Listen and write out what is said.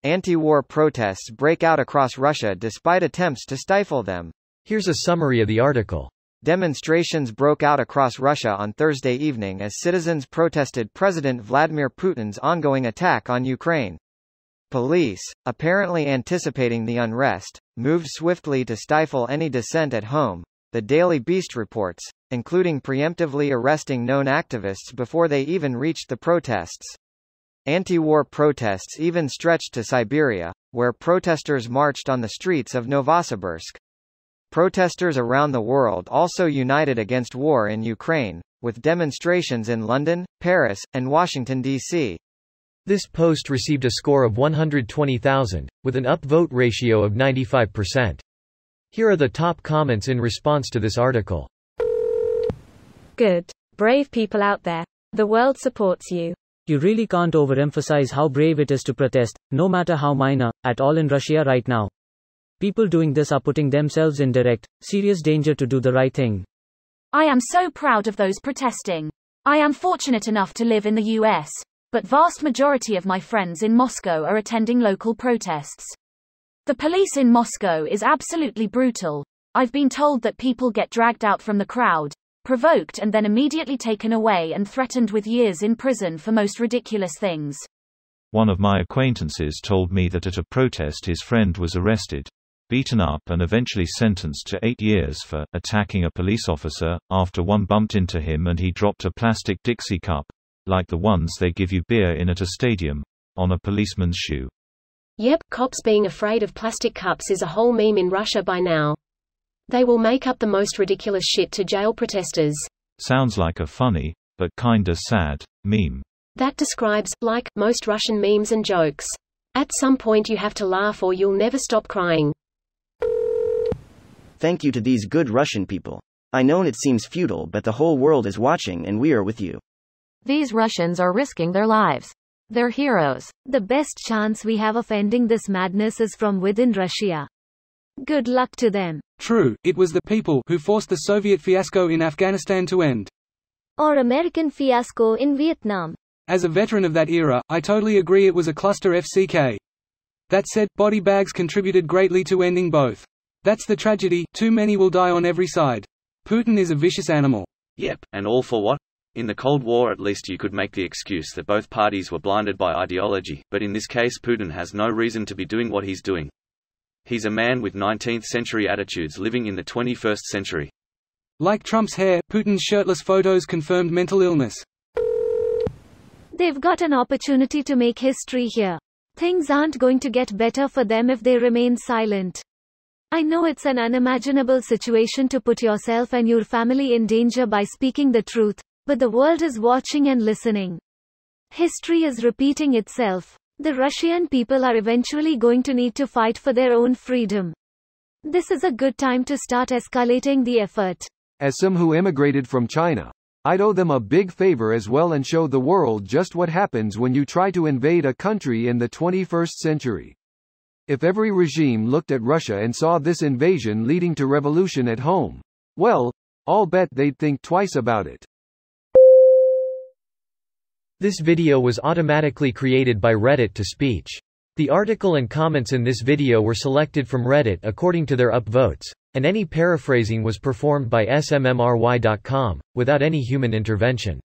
Anti-war protests break out across Russia despite attempts to stifle them. Here's a summary of the article. Demonstrations broke out across Russia on Thursday evening as citizens protested President Vladimir Putin's ongoing attack on Ukraine. Police, apparently anticipating the unrest, moved swiftly to stifle any dissent at home, the Daily Beast reports, including preemptively arresting known activists before they even reached the protests. Anti-war protests even stretched to Siberia, where protesters marched on the streets of Novosibirsk. Protesters around the world also united against war in Ukraine, with demonstrations in London, Paris, and Washington, D.C. This post received a score of 120,000, with an upvote ratio of 95%. Here are the top comments in response to this article. Good. Brave people out there. The world supports you. You really can't overemphasize how brave it is to protest, no matter how minor, at all in Russia right now. People doing this are putting themselves in direct, serious danger to do the right thing. I am so proud of those protesting. I am fortunate enough to live in the US, but vast majority of my friends in Moscow are attending local protests. The police in Moscow is absolutely brutal. I've been told that people get dragged out from the crowd, provoked and then immediately taken away and threatened with years in prison for most ridiculous things. One of my acquaintances told me that at a protest his friend was arrested, beaten up and eventually sentenced to 8 years for attacking a police officer, after one bumped into him and he dropped a plastic Dixie cup, like the ones they give you beer in at a stadium, on a policeman's shoe. Yep, cops being afraid of plastic cups is a whole meme in Russia by now. They will make up the most ridiculous shit to jail protesters. Sounds like a funny, but kinda sad, meme. That describes, like, most Russian memes and jokes. At some point you have to laugh or you'll never stop crying. Thank you to these good Russian people. I know it seems futile, but the whole world is watching and we are with you. These Russians are risking their lives. They're heroes. The best chance we have of ending this madness is from within Russia. Good luck to them. True, it was the people who forced the Soviet fiasco in Afghanistan to end. Or American fiasco in Vietnam. As a veteran of that era, I totally agree it was a cluster FCK. That said, body bags contributed greatly to ending both. That's the tragedy, too many will die on every side. Putin is a vicious animal. Yep, and all for what? In the Cold War at least you could make the excuse that both parties were blinded by ideology, but in this case Putin has no reason to be doing what he's doing. He's a man with 19th century attitudes living in the 21st century. Like Trump's hair, Putin's shirtless photos confirmed mental illness. They've got an opportunity to make history here. Things aren't going to get better for them if they remain silent. I know it's an unimaginable situation to put yourself and your family in danger by speaking the truth, but the world is watching and listening. History is repeating itself. The Russian people are eventually going to need to fight for their own freedom. This is a good time to start escalating the effort. As some who immigrated from China, I'd owe them a big favor as well and show the world just what happens when you try to invade a country in the 21st century. If every regime looked at Russia and saw this invasion leading to revolution at home, well, I'll bet they'd think twice about it. This video was automatically created by Reddit to speech. The article and comments in this video were selected from Reddit according to their upvotes, and any paraphrasing was performed by smmry.com, without any human intervention.